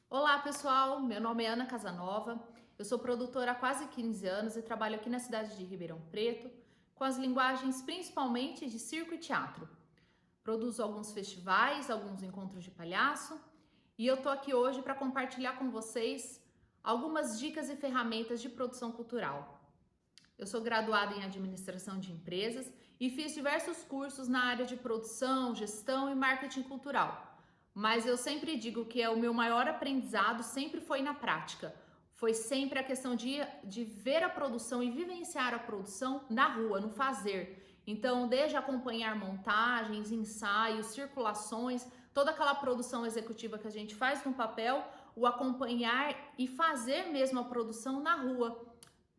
Olá pessoal, meu nome é Ana Casanova, eu sou produtora há quase 15 anos e trabalho aqui na cidade de Ribeirão Preto com as linguagens principalmente de circo e teatro. Produzo alguns festivais, alguns encontros de palhaço e eu tô aqui hoje para compartilhar com vocês algumas dicas e ferramentas de produção cultural. Eu sou graduada em administração de empresas e fiz diversos cursos na área de produção, gestão e marketing cultural. Mas eu sempre digo que o meu maior aprendizado sempre foi na prática. Foi sempre a questão de ver a produção e vivenciar a produção na rua, no fazer. Então, desde acompanhar montagens, ensaios, circulações, toda aquela produção executiva que a gente faz no papel, o acompanhar e fazer mesmo a produção na rua,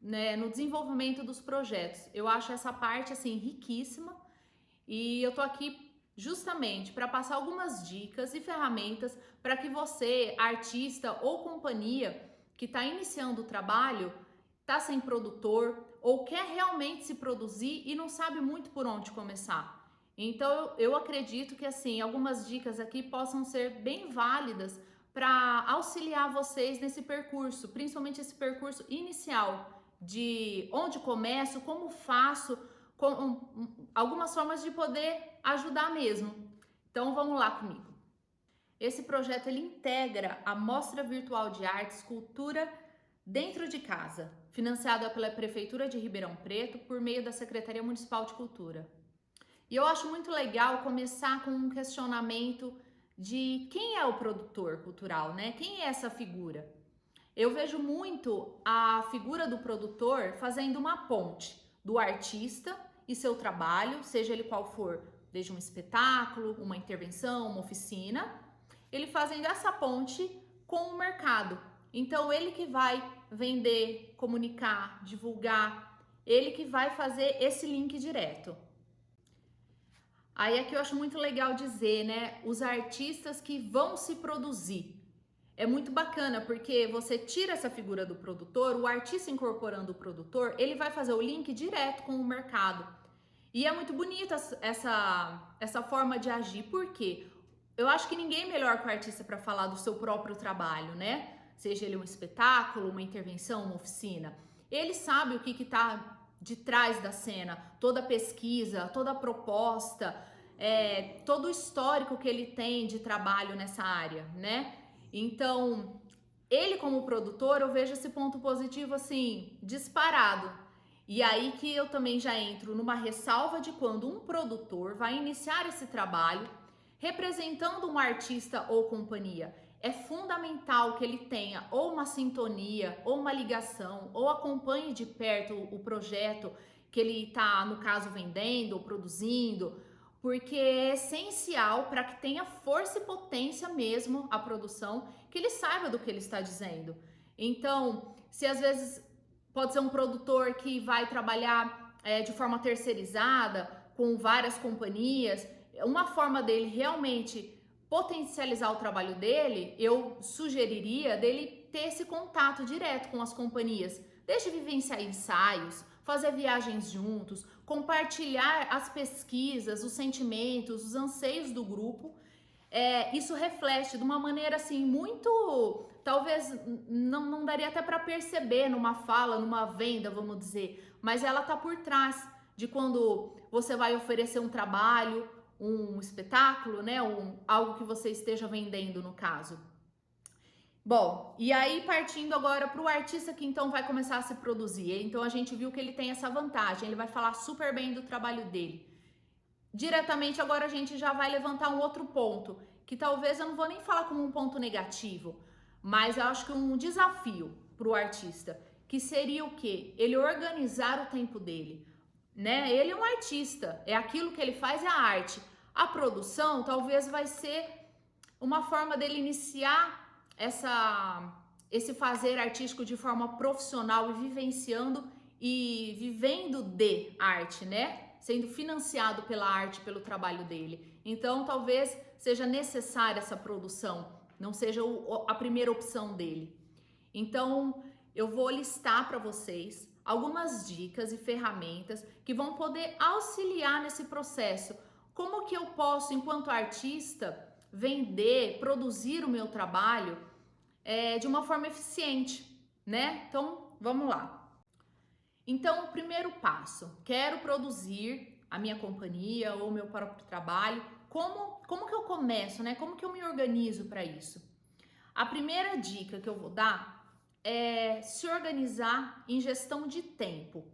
né, no desenvolvimento dos projetos. Eu acho essa parte assim riquíssima e eu tô aqui justamente para passar algumas dicas e ferramentas para que você, artista ou companhia que está iniciando o trabalho, está sem produtor ou quer realmente se produzir e não sabe muito por onde começar. Então eu acredito que assim algumas dicas aqui possam ser bem válidas para auxiliar vocês nesse percurso, principalmente esse percurso inicial de onde começo, como faço, com algumas formas de poder ajudar mesmo. Então vamos lá comigo. Esse projeto ele integra a Mostra Virtual de Arte Escultura dentro de casa, financiada pela Prefeitura de Ribeirão Preto por meio da Secretaria Municipal de Cultura. E eu acho muito legal começar com um questionamento de quem é o produtor cultural, né? Quem é essa figura? Eu vejo muito a figura do produtor fazendo uma ponte do artista e seu trabalho, seja ele qual for, desde um espetáculo, uma intervenção, uma oficina, ele fazendo essa ponte com o mercado. Então, ele que vai vender, comunicar, divulgar, ele que vai fazer esse link direto. Aí aqui eu acho muito legal dizer, né, os artistas que vão se produzir. É muito bacana porque você tira essa figura do produtor, o artista incorporando o produtor, ele vai fazer o link direto com o mercado. E é muito bonita essa forma de agir, porque eu acho que ninguém é melhor que o artista para falar do seu próprio trabalho, né? Seja ele um espetáculo, uma intervenção, uma oficina. Ele sabe o que está de trás da cena, toda a pesquisa, toda a proposta, todo o histórico que ele tem de trabalho nessa área, né? Então, ele como produtor, eu vejo esse ponto positivo assim, disparado. E aí que eu também já entro numa ressalva de quando um produtor vai iniciar esse trabalho representando um artista ou companhia. É fundamental que ele tenha ou uma sintonia, ou uma ligação, ou acompanhe de perto o projeto que ele está, no caso, vendendo ou produzindo, porque é essencial para que tenha força e potência mesmo a produção, que ele saiba do que ele está dizendo. Então, se às vezes pode ser um produtor que vai trabalhar de forma terceirizada, com várias companhias, uma forma dele realmente potencializar o trabalho dele, eu sugeriria dele ter esse contato direto com as companhias, desde vivenciar ensaios, fazer viagens juntos, compartilhar as pesquisas, os sentimentos, os anseios do grupo. Isso reflete de uma maneira assim muito, talvez não daria até para perceber numa fala, numa venda, vamos dizer, mas ela tá por trás de quando você vai oferecer um trabalho, um espetáculo, né, algo que você esteja vendendo no caso. Bom, e aí partindo agora para o artista que então vai começar a se produzir. Então a gente viu que ele tem essa vantagem, ele vai falar super bem do trabalho dele. Diretamente agora a gente já vai levantar um outro ponto, que talvez eu não vou nem falar como um ponto negativo, mas eu acho que um desafio para o artista, que seria o quê? Ele organizar o tempo dele, né? Ele é um artista, é aquilo que ele faz, é a arte. A produção talvez vai ser uma forma dele iniciar esse fazer artístico de forma profissional e vivenciando e vivendo de arte, né? Sendo financiado pela arte, pelo trabalho dele. Então, talvez seja necessária essa produção, não seja a primeira opção dele. Então, eu vou listar para vocês algumas dicas e ferramentas que vão poder auxiliar nesse processo. Como que eu posso, enquanto artista, vender, produzir o meu trabalho de uma forma eficiente, né? Então, vamos lá. Então, o primeiro passo, quero produzir a minha companhia ou o meu próprio trabalho. Como que eu começo, né? Como que eu me organizo para isso? A primeira dica que eu vou dar é se organizar em gestão de tempo.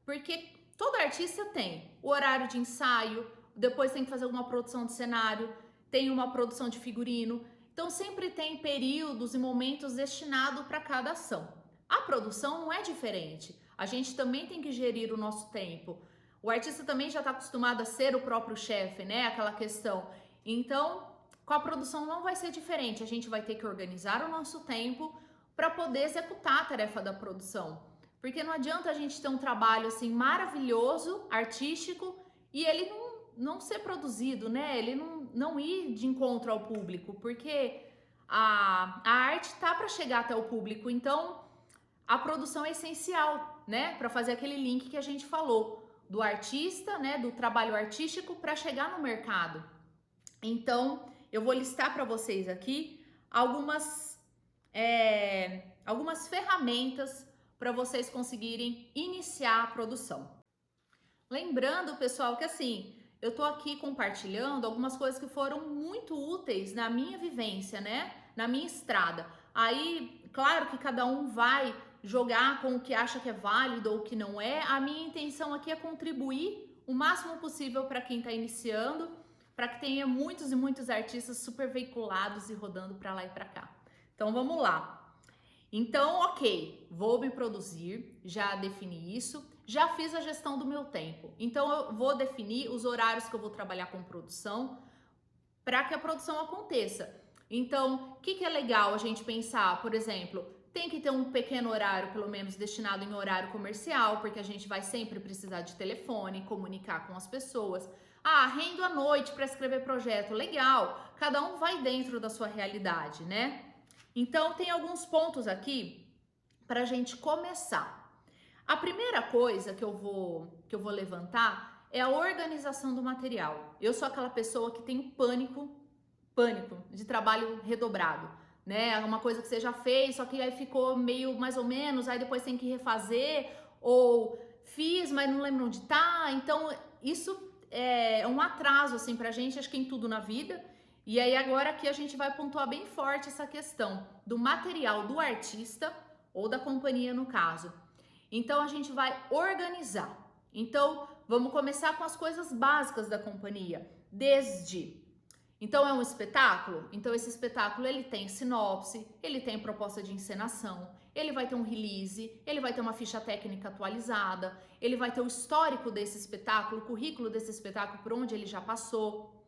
Porque todo artista tem o horário de ensaio, depois tem que fazer uma produção de cenário, tem uma produção de figurino. Então sempre tem períodos e momentos destinados para cada ação. A produção não é diferente. A gente também tem que gerir o nosso tempo. O artista também já está acostumado a ser o próprio chefe, né? Aquela questão. Então, com a produção não vai ser diferente. A gente vai ter que organizar o nosso tempo para poder executar a tarefa da produção. Porque não adianta a gente ter um trabalho assim maravilhoso, artístico, e ele não ser produzido, né? Ele não ir de encontro ao público, porque a arte tá para chegar até o público. Então, a produção é essencial, né? Para fazer aquele link que a gente falou do artista, né? Do trabalho artístico para chegar no mercado. Então, eu vou listar para vocês aqui algumas ferramentas para vocês conseguirem iniciar a produção. Lembrando, pessoal, que assim, eu tô aqui compartilhando algumas coisas que foram muito úteis na minha vivência, né? Na minha estrada. Aí, claro que cada um vai jogar com o que acha que é válido ou o que não é. A minha intenção aqui é contribuir o máximo possível para quem está iniciando, para que tenha muitos e muitos artistas super veiculados e rodando para lá e para cá. Então, vamos lá. Então, ok, vou me produzir, já defini isso, já fiz a gestão do meu tempo. Então, eu vou definir os horários que eu vou trabalhar com produção para que a produção aconteça. Então, o que é legal a gente pensar? Por exemplo, tem que ter um pequeno horário, pelo menos destinado em horário comercial, porque a gente vai sempre precisar de telefone, comunicar com as pessoas. Ah, rendo à noite para escrever projeto, legal. Cada um vai dentro da sua realidade, né? Então, tem alguns pontos aqui para a gente começar. A primeira coisa que eu vou levantar é a organização do material. Eu sou aquela pessoa que tem pânico de trabalho redobrado, né? É uma coisa que você já fez, só que aí ficou meio mais ou menos, aí depois tem que refazer, ou fiz, mas não lembro onde tá. Então, isso é um atraso, assim, pra gente, acho que em tudo na vida. E aí agora aqui a gente vai pontuar bem forte essa questão do material do artista ou da companhia no caso. Então a gente vai organizar. Então vamos começar com as coisas básicas da companhia. Então é um espetáculo? Então esse espetáculo ele tem sinopse, ele tem proposta de encenação, ele vai ter um release, ele vai ter uma ficha técnica atualizada, ele vai ter o histórico desse espetáculo, o currículo desse espetáculo, por onde ele já passou.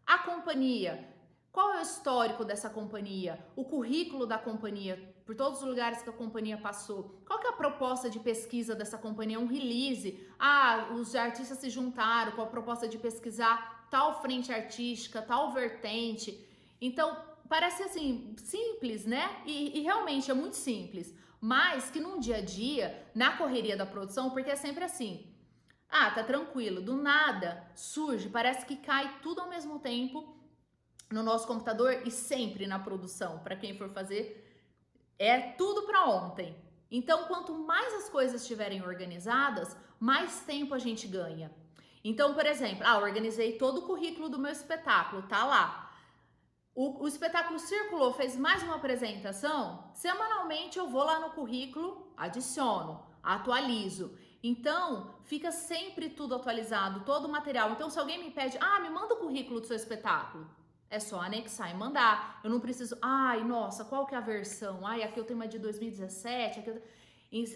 A companhia, qual é o histórico dessa companhia? O currículo da companhia, por todos os lugares que a companhia passou. Qual que é a proposta de pesquisa dessa companhia? Um release? Ah, os artistas se juntaram com a proposta de pesquisar tal frente artística, tal vertente. Então, parece assim, simples, né? E realmente é muito simples. Mas que num dia a dia, na correria da produção, porque é sempre assim... Ah, tá tranquilo, do nada surge, parece que cai tudo ao mesmo tempo no nosso computador e sempre na produção, para quem for fazer, é tudo para ontem. Então, quanto mais as coisas estiverem organizadas, mais tempo a gente ganha. Então, por exemplo, organizei todo o currículo do meu espetáculo, tá lá. O espetáculo circulou, fez mais uma apresentação, semanalmente eu vou lá no currículo, adiciono, atualizo. Então, fica sempre tudo atualizado, todo o material. Então, se alguém me pede, me manda o currículo do seu espetáculo. É só anexar e mandar. Eu não preciso, nossa, qual que é a versão? Aqui eu tenho uma de 2017.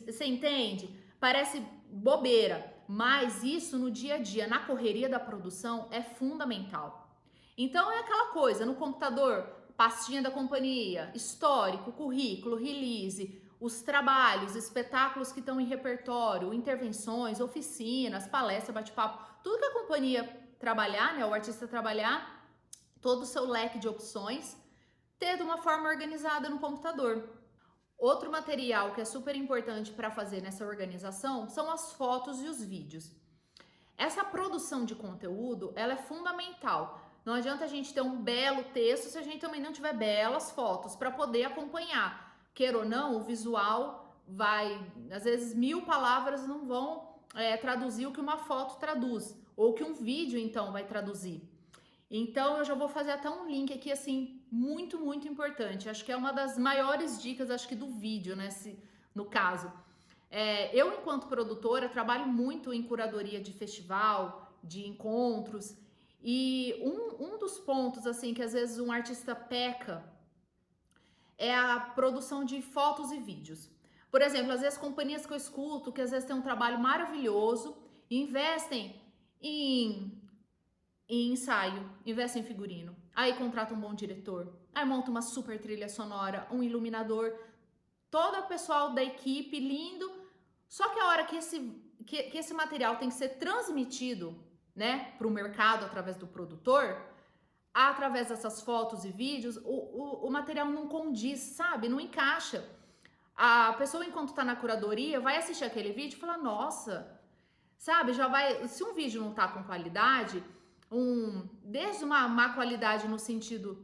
Você entende? Parece bobeira, mas isso no dia a dia, na correria da produção, é fundamental. Então, é aquela coisa, no computador, pastinha da companhia, histórico, currículo, release, os trabalhos, espetáculos que estão em repertório, intervenções, oficinas, palestra, bate-papo, tudo que a companhia trabalhar, né, o artista trabalhar, todo o seu leque de opções, ter de uma forma organizada no computador. Outro material que é super importante para fazer nessa organização são as fotos e os vídeos. Essa produção de conteúdo, ela é fundamental. Não adianta a gente ter um belo texto se a gente também não tiver belas fotos para poder acompanhar. Queira ou não, o visual vai, às vezes 1000 palavras não vão traduzir o que uma foto traduz, ou que um vídeo então vai traduzir. Então eu já vou fazer até um link aqui assim, muito, muito importante. Acho que é uma das maiores dicas, acho que do vídeo, né? No caso. Eu, enquanto produtora, trabalho muito em curadoria de festival, de encontros, e um dos pontos, assim, que às vezes um artista peca é a produção de fotos e vídeos. Por exemplo, às vezes companhias que eu escuto, que às vezes tem um trabalho maravilhoso, investem em ensaio, investem em figurino, aí contrata um bom diretor, aí monta uma super trilha sonora, um iluminador, todo o pessoal da equipe, lindo. Só que a hora que esse material tem que ser transmitido, né, para o mercado através do produtor, através dessas fotos e vídeos, o material não condiz, sabe? Não encaixa. A pessoa, enquanto tá na curadoria, vai assistir aquele vídeo e fala, nossa, sabe? Já vai. Se um vídeo não tá com qualidade, desde uma má qualidade no sentido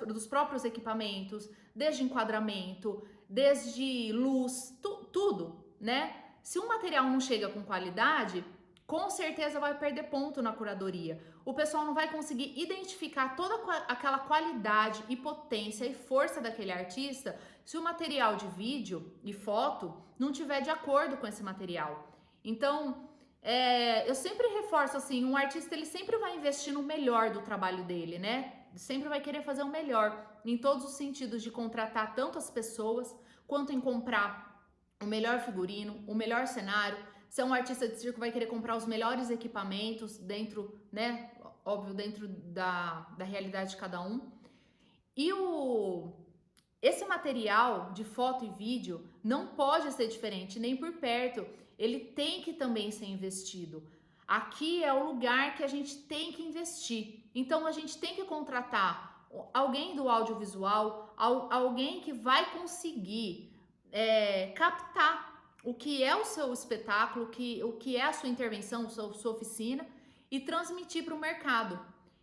dos próprios equipamentos, desde enquadramento, desde luz, tudo, né? Se um material não chega com qualidade, com certeza vai perder ponto na curadoria. O pessoal não vai conseguir identificar toda aquela qualidade e potência e força daquele artista se o material de vídeo e foto não tiver de acordo com esse material. Então, eu sempre reforço assim, um artista ele sempre vai investir no melhor do trabalho dele, né? Sempre vai querer fazer o melhor em todos os sentidos, de contratar tanto as pessoas quanto em comprar o melhor figurino, o melhor cenário. Se é um artista de circo, vai querer comprar os melhores equipamentos dentro, né? Óbvio, dentro da realidade de cada um. E esse material de foto e vídeo não pode ser diferente, nem por perto. Ele tem que também ser investido. Aqui é o lugar que a gente tem que investir. Então a gente tem que contratar alguém do audiovisual, alguém que vai conseguir captar o que é o seu espetáculo, o que é a sua intervenção, sua oficina, e transmitir para o mercado.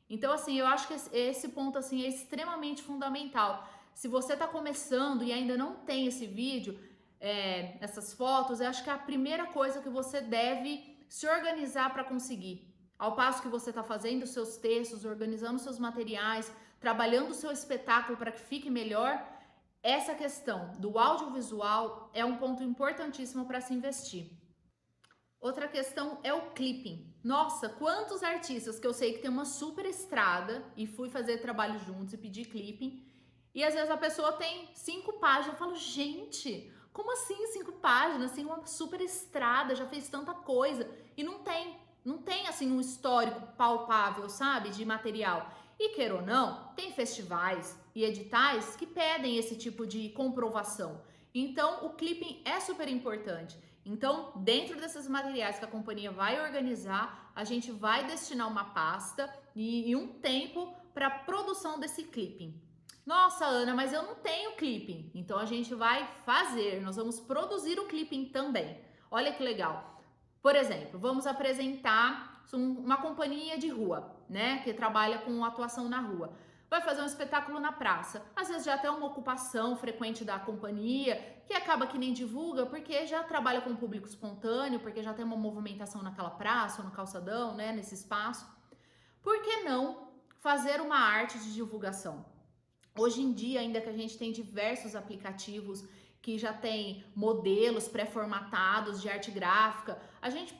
Então, assim, eu acho que esse ponto assim, é extremamente fundamental. Se você está começando e ainda não tem esse vídeo, essas fotos, eu acho que é a primeira coisa que você deve se organizar para conseguir. Ao passo que você está fazendo os seus textos, organizando os seus materiais, trabalhando o seu espetáculo para que fique melhor, essa questão do audiovisual é um ponto importantíssimo para se investir. Outra questão é o clipping. Nossa, quantos artistas que eu sei que tem uma super estrada e fui fazer trabalho juntos e pedir clipping, e às vezes a pessoa tem 5 páginas. Eu falo, gente, como assim 5 páginas? Assim, uma super estrada, já fez tanta coisa. E não tem assim um histórico palpável, sabe, de material. E queira ou não, tem festivais e editais que pedem esse tipo de comprovação. Então, o clipping é super importante. Então, dentro desses materiais que a companhia vai organizar, a gente vai destinar uma pasta e um tempo para a produção desse clipping. Nossa, Ana, mas eu não tenho clipping. Então, a gente vai fazer, nós vamos produzir o clipping também. Olha que legal. Por exemplo, vamos apresentar uma companhia de rua, né, que trabalha com atuação na rua. Vai fazer um espetáculo na praça. Às vezes já tem uma ocupação frequente da companhia, que acaba que nem divulga, porque já trabalha com público espontâneo, porque já tem uma movimentação naquela praça ou no calçadão, né, nesse espaço. Por que não fazer uma arte de divulgação? Hoje em dia, ainda que a gente tem diversos aplicativos que já tem modelos pré-formatados de arte gráfica, a gente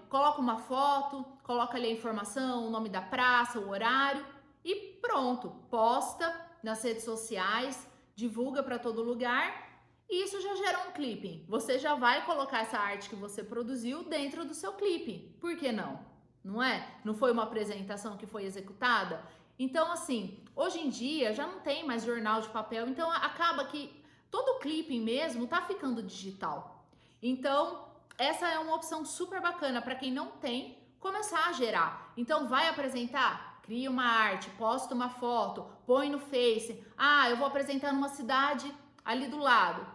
coloca uma foto, coloca ali a informação, o nome da praça, o horário e pronto, posta nas redes sociais, divulga para todo lugar e isso já gera um clipping. Você já vai colocar essa arte que você produziu dentro do seu clipe. Por que não? Não é? Não foi uma apresentação que foi executada? Então, assim, hoje em dia já não tem mais jornal de papel, então acaba que todo o clipping mesmo tá ficando digital. Então, essa é uma opção super bacana para quem não tem começar a gerar. Então, vai apresentar? Cria uma arte, posta uma foto, põe no Face. Ah, eu vou apresentar numa cidade ali do lado.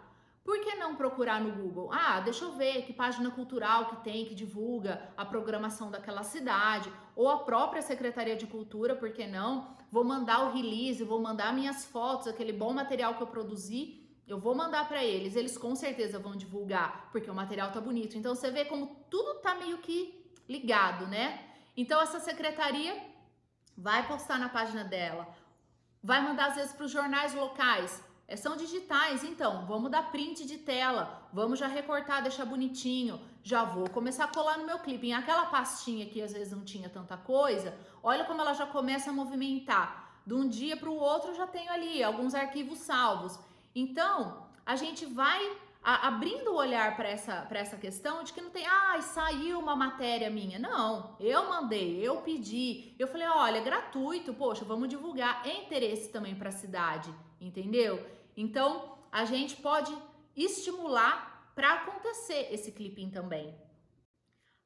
Por que não procurar no Google? Ah, deixa eu ver que página cultural que tem, que divulga a programação daquela cidade, ou a própria Secretaria de Cultura, por que não? Vou mandar o release, vou mandar minhas fotos, aquele bom material que eu produzi, eu vou mandar para eles. Eles com certeza vão divulgar, porque o material tá bonito. Então você vê como tudo tá meio que ligado, né? Então essa secretaria vai postar na página dela, vai mandar às vezes para os jornais locais. São digitais, então vamos dar print de tela, vamos já recortar, deixar bonitinho, já vou começar a colar no meu clipe. Em aquela pastinha que às vezes não tinha tanta coisa, olha como ela já começa a movimentar. De um dia para o outro já tenho ali alguns arquivos salvos. Então a gente vai abrindo o olhar para essa questão de que não tem, saiu uma matéria minha. Não, eu mandei, eu pedi, eu falei, olha, é gratuito, poxa, vamos divulgar, é interesse também para a cidade, entendeu? Então, a gente pode estimular para acontecer esse clipping também.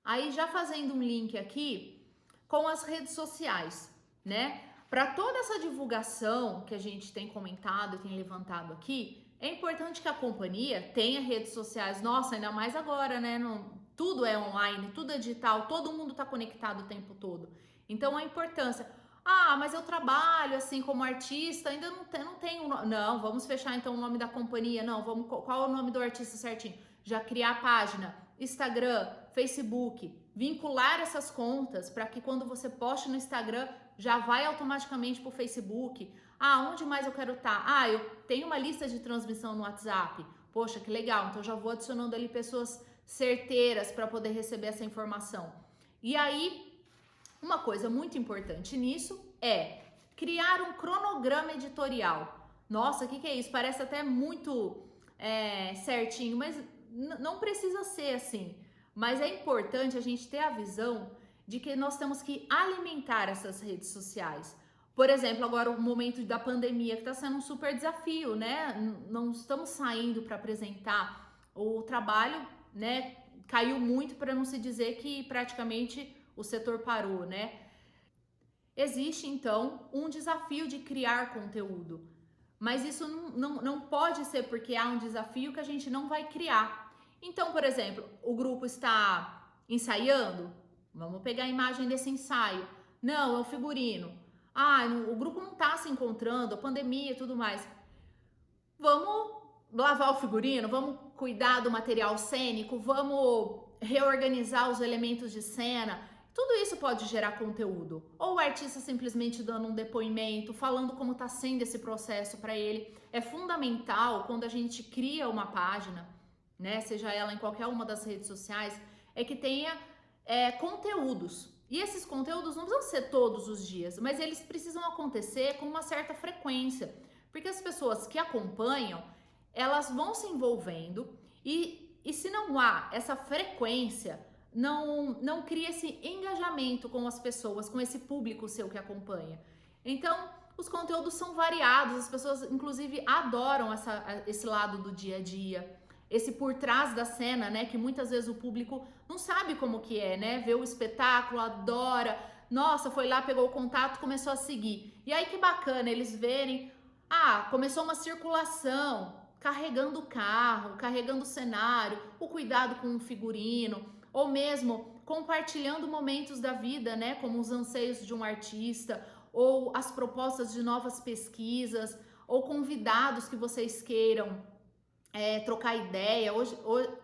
Aí, já fazendo um link aqui com as redes sociais, né? Para toda essa divulgação que a gente tem comentado, tem levantado aqui, é importante que a companhia tenha redes sociais. Nossa, ainda mais agora, né? Tudo é online, tudo é digital, todo mundo está conectado o tempo todo. Então, a importância... mas eu trabalho assim como artista, ainda não tenho. Não, vamos fechar então o nome da companhia. Não, qual é o nome do artista certinho? Já criar a página, Instagram, Facebook, vincular essas contas para que quando você poste no Instagram, já vai automaticamente para o Facebook. Onde mais eu quero estar? Eu tenho uma lista de transmissão no WhatsApp. Poxa, que legal. Então já vou adicionando ali pessoas certeiras para poder receber essa informação. E aí, uma coisa muito importante nisso é criar um cronograma editorial. Nossa, o que é isso? Parece até muito certinho, mas não precisa ser assim. Mas é importante a gente ter a visão de que nós temos que alimentar essas redes sociais. Por exemplo, agora o momento da pandemia, que está sendo um super desafio, né? Não estamos saindo para apresentar o trabalho, né? Caiu muito, para não se dizer que praticamente o setor parou, né? Existe, então, um desafio de criar conteúdo. Mas isso não pode ser porque há um desafio que a gente não vai criar. Então, por exemplo, o grupo está ensaiando. Vamos pegar a imagem desse ensaio. Não, é o figurino. O grupo não está se encontrando, a pandemia e tudo mais. Vamos lavar o figurino, vamos cuidar do material cênico, vamos reorganizar os elementos de cena. Tudo isso pode gerar conteúdo. Ou o artista simplesmente dando um depoimento, falando como está sendo esse processo para ele. É fundamental quando a gente cria uma página, né, seja ela em qualquer uma das redes sociais, é que tenha conteúdos. E esses conteúdos não precisam ser todos os dias, mas eles precisam acontecer com uma certa frequência. Porque as pessoas que acompanham, elas vão se envolvendo e se não há essa frequência, não cria esse engajamento com as pessoas, com esse público seu que acompanha. Então, os conteúdos são variados, as pessoas inclusive adoram esse lado do dia a dia, esse por trás da cena, né, que muitas vezes o público não sabe como que é, né, vê o espetáculo, adora, nossa, foi lá, pegou o contato, começou a seguir. E aí que bacana eles verem, começou uma circulação, carregando o carro, carregando o cenário, o cuidado com o figurino, ou mesmo compartilhando momentos da vida, né, como os anseios de um artista, ou as propostas de novas pesquisas, ou convidados que vocês queiram trocar ideia. Hoje,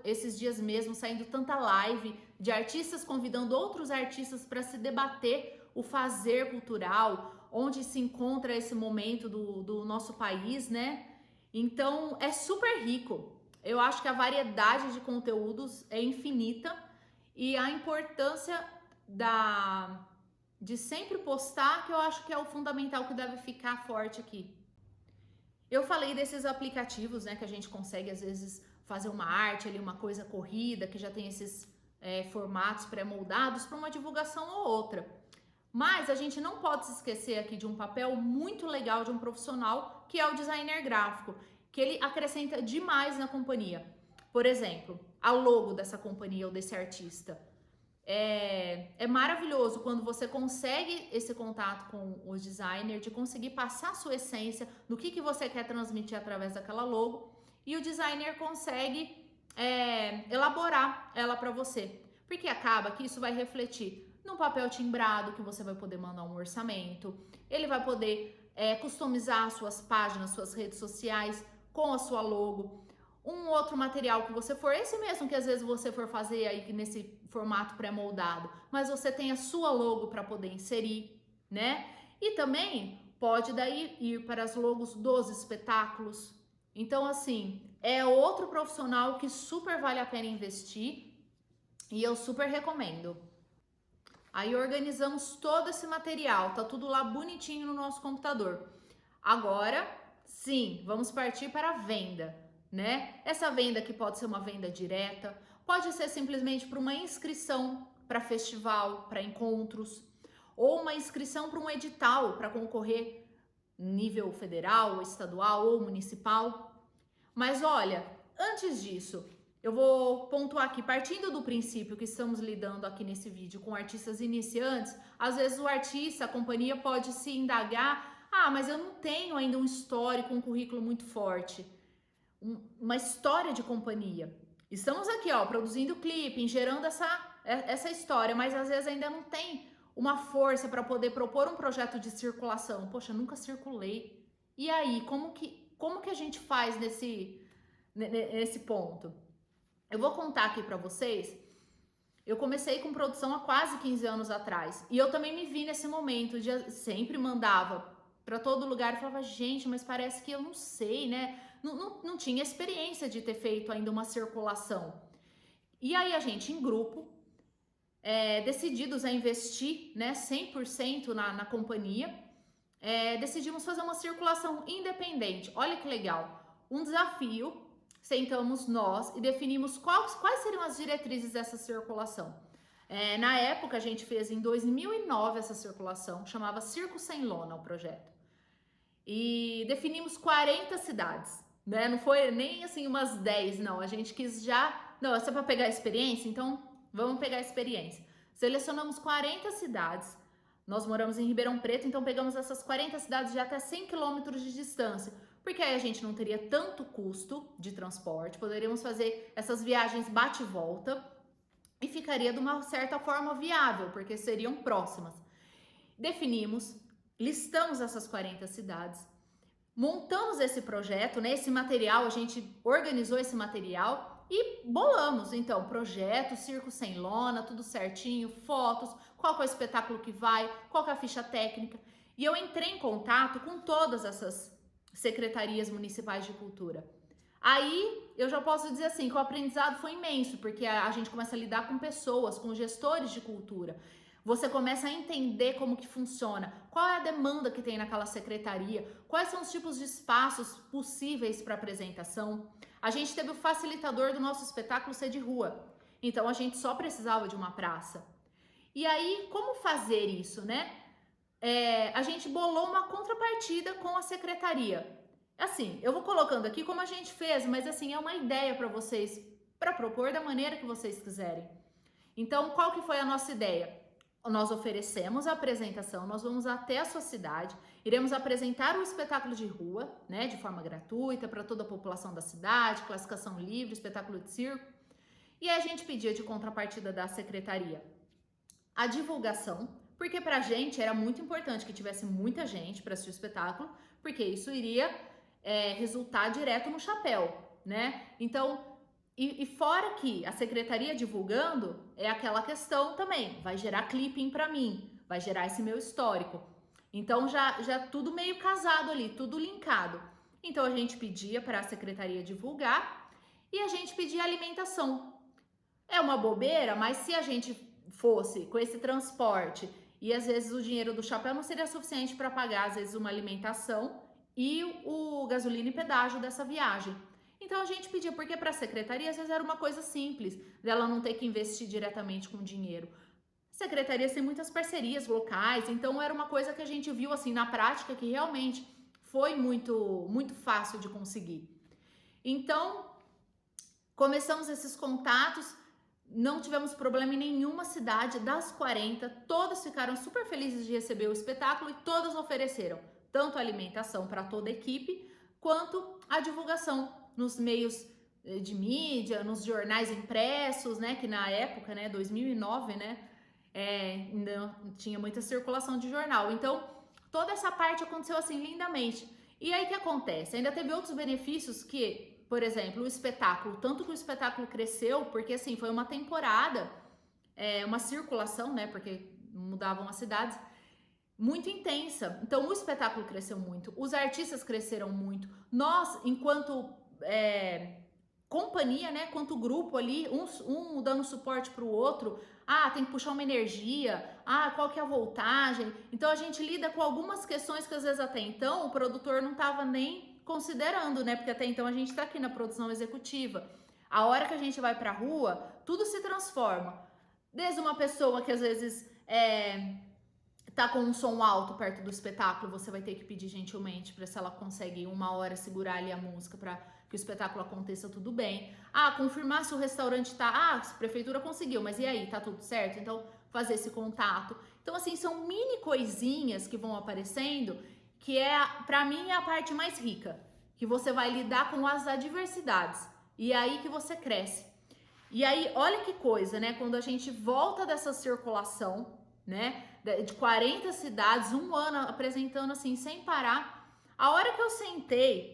esses dias mesmo, saindo tanta live de artistas convidando outros artistas para se debater o fazer cultural, onde se encontra esse momento do nosso país, né? Então, é super rico. Eu acho que a variedade de conteúdos é infinita e a importância de sempre postar, que eu acho que é o fundamental que deve ficar forte aqui. Eu falei desses aplicativos, né, que a gente consegue às vezes fazer uma arte ali, uma coisa corrida, que já tem esses formatos pré-moldados para uma divulgação ou outra. Mas a gente não pode se esquecer aqui de um papel muito legal de um profissional, que é o designer gráfico, que ele acrescenta demais na companhia. Por exemplo, a logo dessa companhia ou desse artista. É maravilhoso quando você consegue esse contato com o designer, de conseguir passar a sua essência, no que você quer transmitir através daquela logo. e o designer consegue elaborar ela para você. Porque acaba que isso vai refletir no papel timbrado, que você vai poder mandar um orçamento, ele vai poder customizar suas páginas, suas redes sociais com a sua logo. Um outro material que você for, esse mesmo que às vezes você for fazer aí nesse formato pré-moldado, mas você tem a sua logo para poder inserir, né? E também pode daí ir para as logos dos espetáculos. Então, assim, é outro profissional que super vale a pena investir e eu super recomendo. Aí organizamos todo esse material, tá tudo lá bonitinho no nosso computador. Agora, sim, vamos partir para a venda, né? Essa venda que pode ser uma venda direta, pode ser simplesmente para uma inscrição para festival, para encontros, ou uma inscrição para um edital para concorrer nível federal, estadual ou municipal. Mas olha, antes disso, eu vou pontuar aqui, partindo do princípio que estamos lidando aqui nesse vídeo com artistas iniciantes, às vezes o artista, a companhia pode se indagar, mas eu não tenho ainda um histórico, um currículo muito forte, uma história de companhia. Estamos aqui, ó, produzindo clipe, gerando essa história, mas às vezes ainda não tem uma força para poder propor um projeto de circulação. Poxa, nunca circulei. E aí, como que a gente faz nesse ponto? Eu vou contar aqui para vocês. Eu comecei com produção há quase 15 anos atrás. E eu também me vi nesse momento de sempre mandava para todo lugar e falava, gente, mas parece que eu não sei, né? Não tinha experiência de ter feito ainda uma circulação. E aí a gente, em grupo, decididos a investir, né, 100% na companhia, decidimos fazer uma circulação independente. Olha que legal. Um desafio. Sentamos nós e definimos quais seriam as diretrizes dessa circulação. Na época, a gente fez em 2009 essa circulação, chamava Circo Sem Lona o projeto. E definimos 40 cidades, né? Não foi nem assim umas 10, não. A gente quis já... Não, é só para pegar a experiência, então vamos pegar a experiência. Selecionamos 40 cidades. Nós moramos em Ribeirão Preto, então pegamos essas 40 cidades de até 100 quilômetros de distância, porque aí a gente não teria tanto custo de transporte, poderíamos fazer essas viagens bate e volta e ficaria de uma certa forma viável, porque seriam próximas. Definimos, listamos essas 40 cidades, montamos esse projeto, né, esse material, a gente organizou esse material e bolamos, então, projeto, circo sem lona, tudo certinho, fotos, qual que é o espetáculo que vai, qual que é a ficha técnica. E eu entrei em contato com todas essas secretarias municipais de cultura. Aí eu já posso dizer assim que o aprendizado foi imenso, porque a gente começa a lidar com pessoas, com gestores de cultura. Você começa a entender como que funciona, qual é a demanda que tem naquela secretaria, quais são os tipos de espaços possíveis para apresentação. A gente teve o facilitador do nosso espetáculo ser de rua, então a gente só precisava de uma praça. E aí, como fazer isso, né? A gente bolou uma contrapartida com a secretaria. Assim, eu vou colocando aqui como a gente fez, mas assim, é uma ideia para vocês, para propor da maneira que vocês quiserem. Então, qual que foi a nossa ideia? Nós oferecemos a apresentação, nós vamos até a sua cidade, iremos apresentar o espetáculo de rua, né, de forma gratuita para toda a população da cidade, classificação livre, espetáculo de circo. E aí a gente pedia de contrapartida da secretaria a divulgação, porque pra gente era muito importante que tivesse muita gente para assistir o espetáculo, porque isso iria resultar direto no chapéu, né? Então, e fora que a secretaria divulgando, é aquela questão também, vai gerar clipping para mim, vai gerar esse meu histórico. Então, já tudo meio casado ali, tudo linkado. Então, a gente pedia para a secretaria divulgar e a gente pedia alimentação. É uma bobeira, mas se a gente fosse com esse transporte e às vezes o dinheiro do chapéu não seria suficiente para pagar, às vezes, uma alimentação e o gasolina e pedágio dessa viagem. Então a gente pedia, porque para a secretaria às vezes era uma coisa simples, dela não ter que investir diretamente com dinheiro. Secretarias têm muitas parcerias locais, então era uma coisa que a gente viu assim na prática que realmente foi muito fácil de conseguir. Então, começamos esses contatos, não tivemos problema em nenhuma cidade das 40, todas ficaram super felizes de receber o espetáculo e todas ofereceram tanto a alimentação para toda a equipe, quanto a divulgação nos meios de mídia, nos jornais impressos, né? Que na época, né, 2009, né, ainda tinha muita circulação de jornal. Então, toda essa parte aconteceu assim lindamente. E aí o que acontece? Ainda teve outros benefícios que, por exemplo, o espetáculo, tanto que o espetáculo cresceu, porque assim, foi uma temporada, uma circulação, né? Porque mudavam as cidades, muito intensa. Então o espetáculo cresceu muito, os artistas cresceram muito. Nós, enquanto companhia, né? Quanto grupo ali, um dando suporte para o outro. Tem que puxar uma energia. Qual que é a voltagem? Então a gente lida com algumas questões que às vezes até então o produtor não estava nem considerando, né? Porque até então a gente está aqui na produção executiva. A hora que a gente vai para a rua, tudo se transforma. Desde uma pessoa que às vezes tá com um som alto perto do espetáculo, você vai ter que pedir gentilmente para se ela consegue 1 hora segurar ali a música para que o espetáculo aconteça tudo bem. Confirmar se o restaurante tá, se a prefeitura conseguiu, mas e aí, tá tudo certo? Então, fazer esse contato. Então, assim, são mini coisinhas que vão aparecendo, que pra mim, é a parte mais rica, que você vai lidar com as adversidades. E é aí que você cresce. E aí, olha que coisa, né? Quando a gente volta dessa circulação, né, de 40 cidades, 1 ano apresentando assim, sem parar. A hora que eu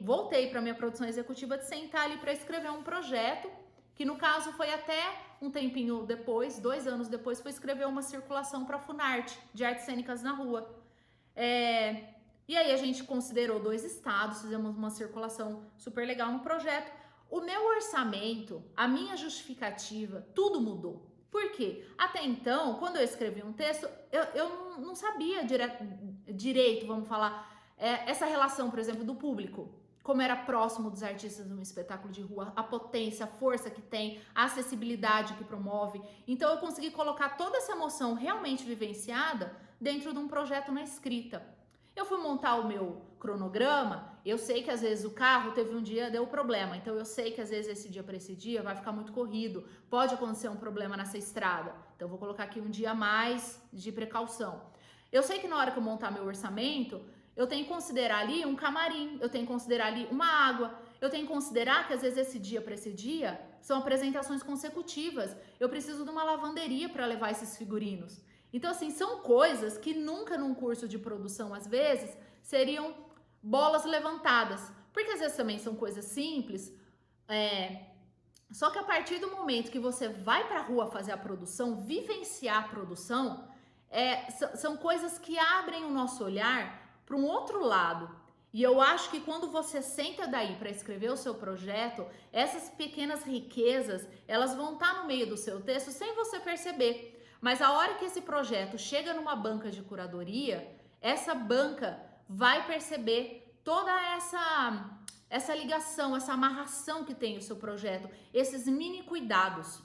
voltei para minha produção executiva de sentar ali para escrever um projeto, que no caso foi até um tempinho depois, 2 anos depois, foi escrever uma circulação para a Funarte, de artes cênicas na rua. E aí a gente considerou 2 estados, fizemos uma circulação super legal no projeto. O meu orçamento, a minha justificativa, tudo mudou. Por quê? Até então, quando eu escrevi um texto, eu não sabia direito, vamos falar, essa relação, por exemplo, do público. Como era próximo dos artistas num espetáculo de rua, a potência, a força que tem, a acessibilidade que promove. Então eu consegui colocar toda essa emoção realmente vivenciada dentro de um projeto na escrita. Eu fui montar o meu cronograma, eu sei que às vezes o carro teve um dia, deu problema, então eu sei que às vezes esse dia para esse dia vai ficar muito corrido, pode acontecer um problema nessa estrada, então eu vou colocar aqui um dia a mais de precaução. Eu sei que na hora que eu montar meu orçamento, eu tenho que considerar ali um camarim, eu tenho que considerar ali uma água, eu tenho que considerar que às vezes esse dia para esse dia são apresentações consecutivas, eu preciso de uma lavanderia para levar esses figurinos. Então, assim, são coisas que nunca num curso de produção, às vezes, seriam bolas levantadas. Porque às vezes também são coisas simples. Só que a partir do momento que você vai pra rua fazer a produção, vivenciar a produção, são coisas que abrem o nosso olhar para um outro lado. E eu acho que quando você senta daí para escrever o seu projeto, essas pequenas riquezas, elas vão estar no meio do seu texto sem você perceber. Mas a hora que esse projeto chega numa banca de curadoria, essa banca vai perceber toda essa ligação, essa amarração que tem o seu projeto, esses mini cuidados.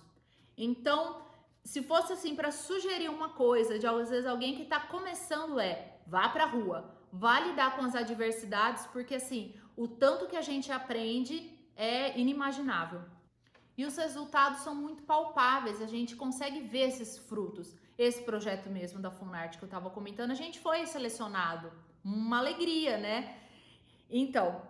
Então, se fosse assim para sugerir uma coisa, de às vezes alguém que está começando, vá para a rua, vá lidar com as adversidades, porque assim, o tanto que a gente aprende é inimaginável. E os resultados são muito palpáveis, a gente consegue ver esses frutos. Esse projeto mesmo da Funarte que eu estava comentando, a gente foi selecionado. Uma alegria, né? Então,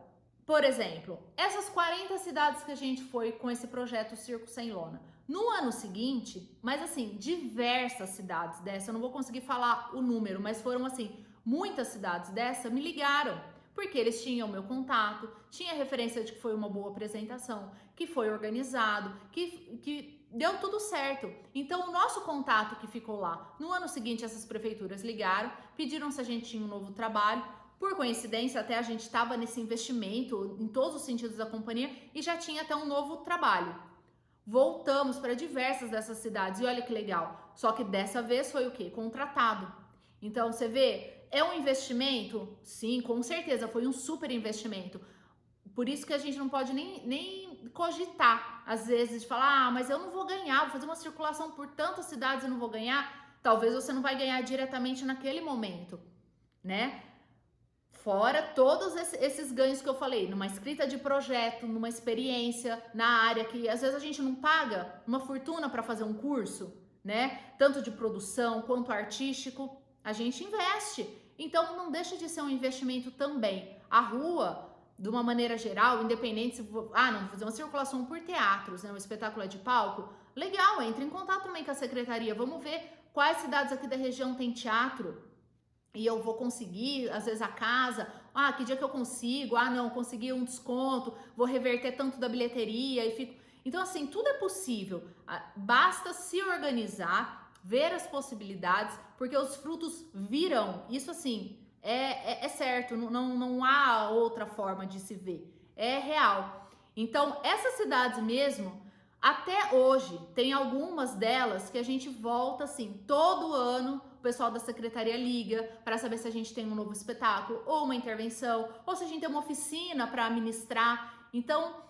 por exemplo, essas 40 cidades que a gente foi com esse projeto Circo Sem Lona. No ano seguinte, mas assim, diversas cidades dessa, eu não vou conseguir falar o número, mas foram assim, muitas cidades dessa me ligaram. Porque eles tinham o meu contato, tinha referência de que foi uma boa apresentação, que foi organizado, que deu tudo certo. Então, o nosso contato que ficou lá. No ano seguinte, essas prefeituras ligaram, pediram se a gente tinha um novo trabalho. Por coincidência, até a gente estava nesse investimento, em todos os sentidos da companhia, e já tinha até um novo trabalho. Voltamos para diversas dessas cidades, e olha que legal. Só que dessa vez foi o quê? Contratado. Então, você vê... É um investimento? Sim, com certeza, foi um super investimento. Por isso que a gente não pode nem cogitar, às vezes, de falar, mas eu não vou ganhar, vou fazer uma circulação por tantas cidades e não vou ganhar. Talvez você não vai ganhar diretamente naquele momento, né? Fora todos esses ganhos que eu falei, numa escrita de projeto, numa experiência na área, que às vezes a gente não paga uma fortuna para fazer um curso, né? Tanto de produção quanto artístico, a gente investe. Então, não deixa de ser um investimento também. A rua, de uma maneira geral, independente se não, vou fazer uma circulação por teatros, né? O espetáculo é de palco, legal, entre em contato também com a secretaria, vamos ver quais cidades aqui da região tem teatro e eu vou conseguir, às vezes a casa, que dia que eu consigo, não, consegui um desconto, vou reverter tanto da bilheteria e fico... Então assim, tudo é possível, basta se organizar, ver as possibilidades, porque os frutos virão, isso assim, é certo, não há outra forma de se ver, é real. Então, essas cidades mesmo, até hoje, tem algumas delas que a gente volta assim, todo ano, o pessoal da secretaria liga para saber se a gente tem um novo espetáculo, ou uma intervenção, ou se a gente tem uma oficina para ministrar. Então,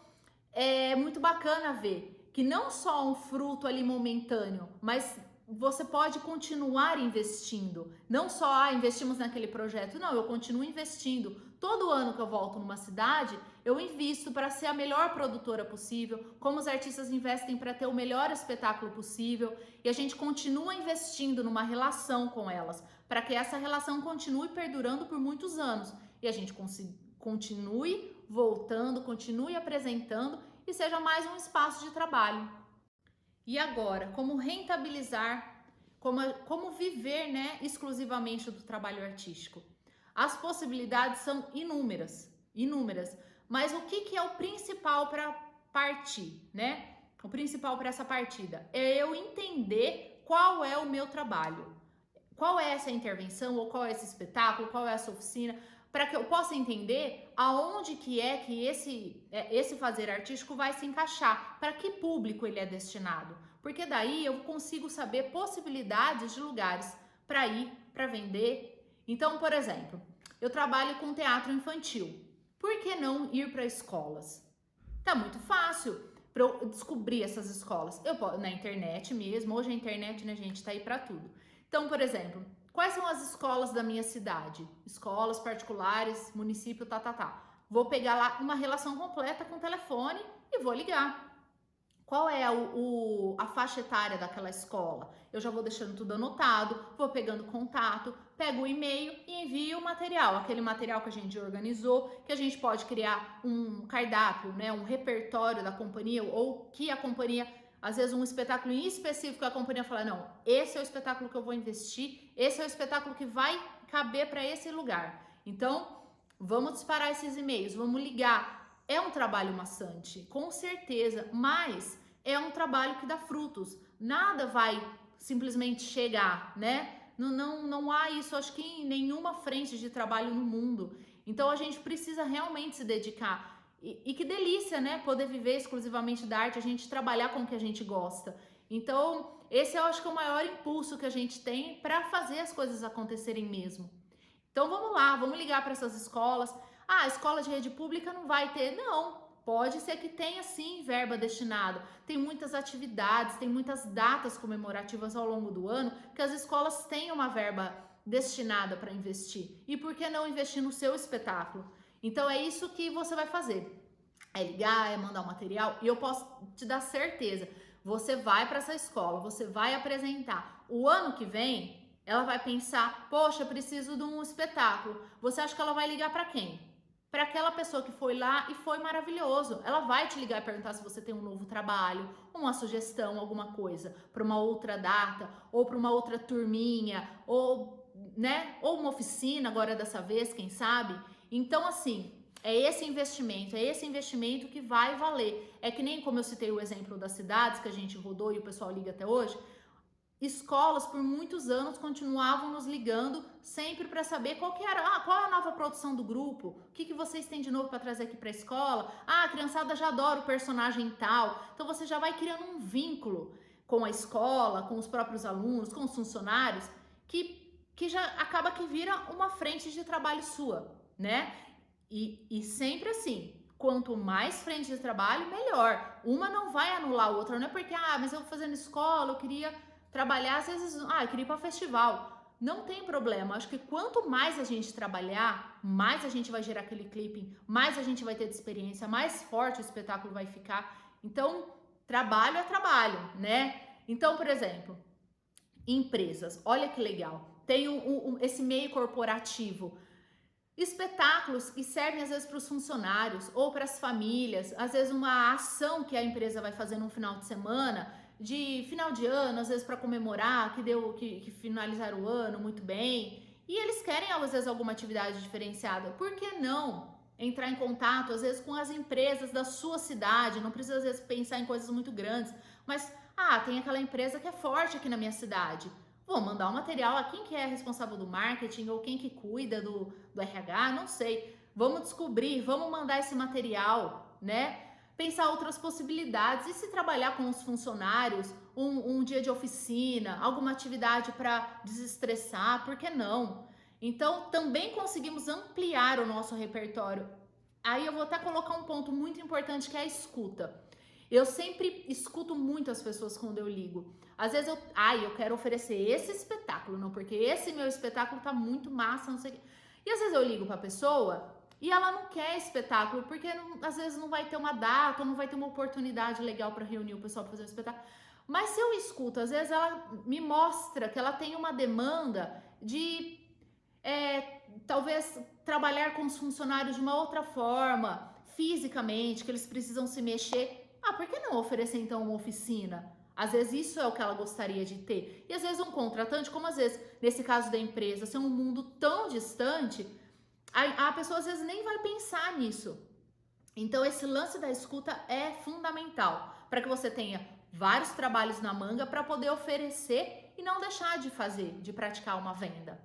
é muito bacana ver que não só um fruto ali momentâneo, mas você pode continuar investindo. Não só investimos naquele projeto, não, eu continuo investindo. Todo ano que eu volto numa cidade, eu invisto para ser a melhor produtora possível, como os artistas investem para ter o melhor espetáculo possível, e a gente continua investindo numa relação com elas, para que essa relação continue perdurando por muitos anos e a gente continue voltando, continue apresentando e seja mais um espaço de trabalho. E agora, como rentabilizar, como viver, né, exclusivamente do trabalho artístico? As possibilidades são inúmeras, mas o que é o principal para partir, né? O principal para essa partida é eu entender qual é o meu trabalho, qual é essa intervenção, ou qual é esse espetáculo, qual é essa oficina, para que eu possa entender aonde que é que esse fazer artístico vai se encaixar, para que público ele é destinado, porque daí eu consigo saber possibilidades de lugares para ir, para vender. Então, por exemplo, eu trabalho com teatro infantil, por que não ir para escolas? Tá muito fácil para eu descobrir essas escolas, eu posso, na internet mesmo, hoje a internet, né, gente, tá aí para tudo. Então, por exemplo, quais são as escolas da minha cidade? Escolas particulares, município, Vou pegar lá uma relação completa com o telefone e vou ligar. Qual é a faixa etária daquela escola? Eu já vou deixando tudo anotado, vou pegando contato, pego o e-mail e envio o material. Aquele material que a gente organizou, que a gente pode criar um cardápio, né, um repertório da companhia, ou que a companhia... Às vezes um espetáculo em específico a companhia fala, não, esse é o espetáculo que eu vou investir, esse é o espetáculo que vai caber para esse lugar. Então, vamos disparar esses e-mails, vamos ligar. É um trabalho maçante, com certeza, mas é um trabalho que dá frutos. Nada vai simplesmente chegar, né? Não há isso, acho que em nenhuma frente de trabalho no mundo. Então, a gente precisa realmente se dedicar. E que delícia, né? Poder viver exclusivamente da arte, a gente trabalhar com o que a gente gosta. Então, esse eu acho que é o maior impulso que a gente tem para fazer as coisas acontecerem mesmo. Então, vamos lá, vamos ligar para essas escolas. A escola de rede pública não vai ter, não. Pode ser que tenha sim verba destinada. Tem muitas atividades, tem muitas datas comemorativas ao longo do ano que as escolas têm uma verba destinada para investir. E por que não investir no seu espetáculo? Então é isso que você vai fazer, é ligar, é mandar o material, e eu posso te dar certeza, você vai para essa escola, você vai apresentar, o ano que vem, ela vai pensar, poxa, eu preciso de um espetáculo, você acha que ela vai ligar para quem? Para aquela pessoa que foi lá e foi maravilhoso, ela vai te ligar e perguntar se você tem um novo trabalho, uma sugestão, alguma coisa, para uma outra data, ou para uma outra turminha, ou, né, ou uma oficina agora dessa vez, quem sabe? Então, assim, é esse investimento que vai valer. É que nem como eu citei o exemplo das cidades que a gente rodou e o pessoal liga até hoje, escolas por muitos anos continuavam nos ligando sempre para saber qual é a nova produção do grupo, o que vocês têm de novo para trazer aqui para a escola. A criançada já adora o personagem tal. Então você já vai criando um vínculo com a escola, com os próprios alunos, com os funcionários, que já acaba que vira uma frente de trabalho sua, né? E sempre assim, quanto mais frente de trabalho, melhor. Uma não vai anular a outra, não é porque, mas eu vou fazendo escola, eu queria trabalhar, às vezes, eu queria ir para festival. Não tem problema, acho que quanto mais a gente trabalhar, mais a gente vai gerar aquele clipping, mais a gente vai ter de experiência, mais forte o espetáculo vai ficar. Então, trabalho é trabalho, né? Então, por exemplo, empresas, olha que legal, tem esse meio corporativo. Espetáculos que servem às vezes para os funcionários ou para as famílias, às vezes uma ação que a empresa vai fazer num final de semana, de final de ano, às vezes para comemorar que finalizaram o ano muito bem, e eles querem às vezes alguma atividade diferenciada. Por que não entrar em contato às vezes com as empresas da sua cidade? Não precisa às vezes pensar em coisas muito grandes, mas tem aquela empresa que é forte aqui na minha cidade. Vou mandar um material a quem que é responsável do marketing ou quem que cuida do RH, não sei. Vamos descobrir, vamos mandar esse material, né? Pensar outras possibilidades e se trabalhar com os funcionários, um dia de oficina, alguma atividade para desestressar, por que não? Então, também conseguimos ampliar o nosso repertório. Aí eu vou até colocar um ponto muito importante que é a escuta. Eu sempre escuto muito as pessoas quando eu ligo. Às vezes eu quero oferecer esse espetáculo, não, porque esse meu espetáculo tá muito massa, não sei o quê. E às vezes eu ligo pra pessoa e ela não quer espetáculo, porque às vezes não vai ter uma data, não vai ter uma oportunidade legal para reunir o pessoal para fazer um espetáculo. Mas se eu escuto, às vezes ela me mostra que ela tem uma demanda de talvez trabalhar com os funcionários de uma outra forma, fisicamente, que eles precisam se mexer. Por que não oferecer então uma oficina? Às vezes isso é o que ela gostaria de ter. E às vezes um contratante, como às vezes nesse caso da empresa, ser um mundo tão distante, a pessoa às vezes nem vai pensar nisso. Então esse lance da escuta é fundamental para que você tenha vários trabalhos na manga para poder oferecer e não deixar de fazer, de praticar uma venda.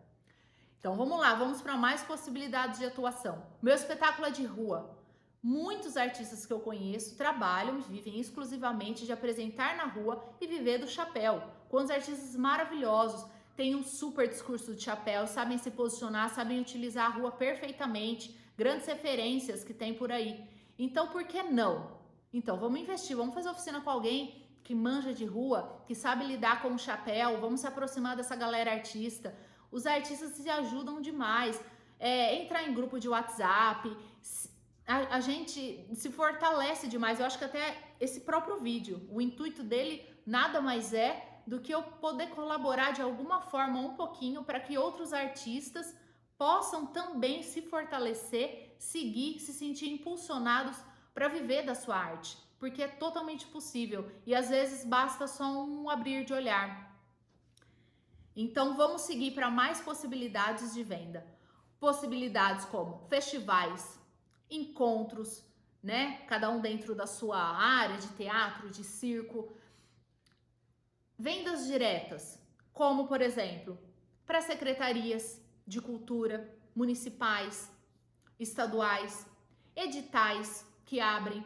Então vamos lá, vamos para mais possibilidades de atuação. Meu espetáculo é de rua. Muitos artistas que eu conheço trabalham, vivem exclusivamente de apresentar na rua e viver do chapéu. Quantos artistas maravilhosos têm um super discurso de chapéu, sabem se posicionar, sabem utilizar a rua perfeitamente, grandes referências que tem por aí. Então, por que não? Então, vamos investir, vamos fazer oficina com alguém que manja de rua, que sabe lidar com o chapéu, vamos se aproximar dessa galera artista. Os artistas se ajudam demais. Entrar em grupo de WhatsApp, a gente se fortalece demais. Eu acho que até esse próprio vídeo, o intuito dele nada mais é do que eu poder colaborar de alguma forma um pouquinho para que outros artistas possam também se fortalecer, seguir, se sentir impulsionados para viver da sua arte, porque é totalmente possível e às vezes basta só um abrir de olhar. Então vamos seguir para mais possibilidades de venda. Possibilidades como festivais, encontros, né? Cada um dentro da sua área de teatro, de circo. Vendas diretas, como por exemplo, para secretarias de cultura, municipais, estaduais, editais que abrem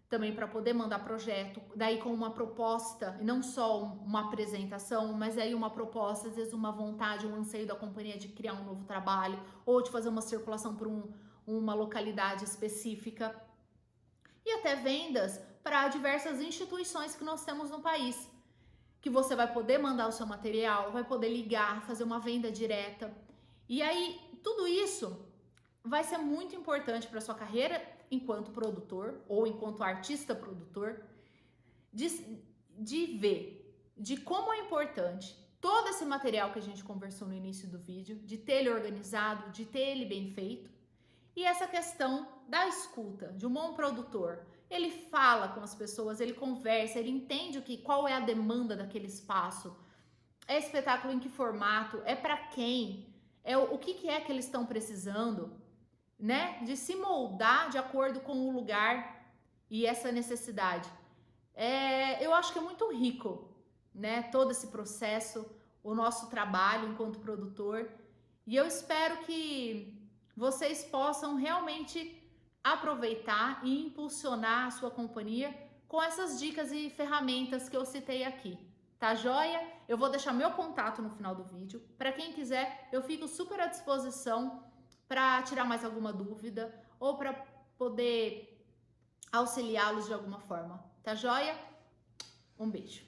também para poder mandar projeto, daí com uma proposta, e não só uma apresentação, mas aí uma proposta, às vezes uma vontade, um anseio da companhia de criar um novo trabalho, ou de fazer uma circulação por uma localidade específica. E até vendas para diversas instituições que nós temos no país, que você vai poder mandar o seu material, vai poder ligar, fazer uma venda direta. E aí, tudo isso vai ser muito importante para sua carreira enquanto produtor ou enquanto artista produtor, de ver de como é importante todo esse material que a gente conversou no início do vídeo, de ter ele organizado, de ter ele bem feito. E essa questão da escuta, de um bom produtor, ele fala com as pessoas, ele conversa, ele entende qual é a demanda daquele espaço. É espetáculo em que formato? É para quem? O que é que eles estão precisando? Né? De se moldar de acordo com o lugar e essa necessidade. Eu acho que é muito rico, né? Todo esse processo, o nosso trabalho enquanto produtor. E eu espero que vocês possam realmente aproveitar e impulsionar a sua companhia com essas dicas e ferramentas que eu citei aqui. Tá joia? Eu vou deixar meu contato no final do vídeo. Para quem quiser, eu fico super à disposição para tirar mais alguma dúvida ou para poder auxiliá-los de alguma forma. Tá joia? Um beijo.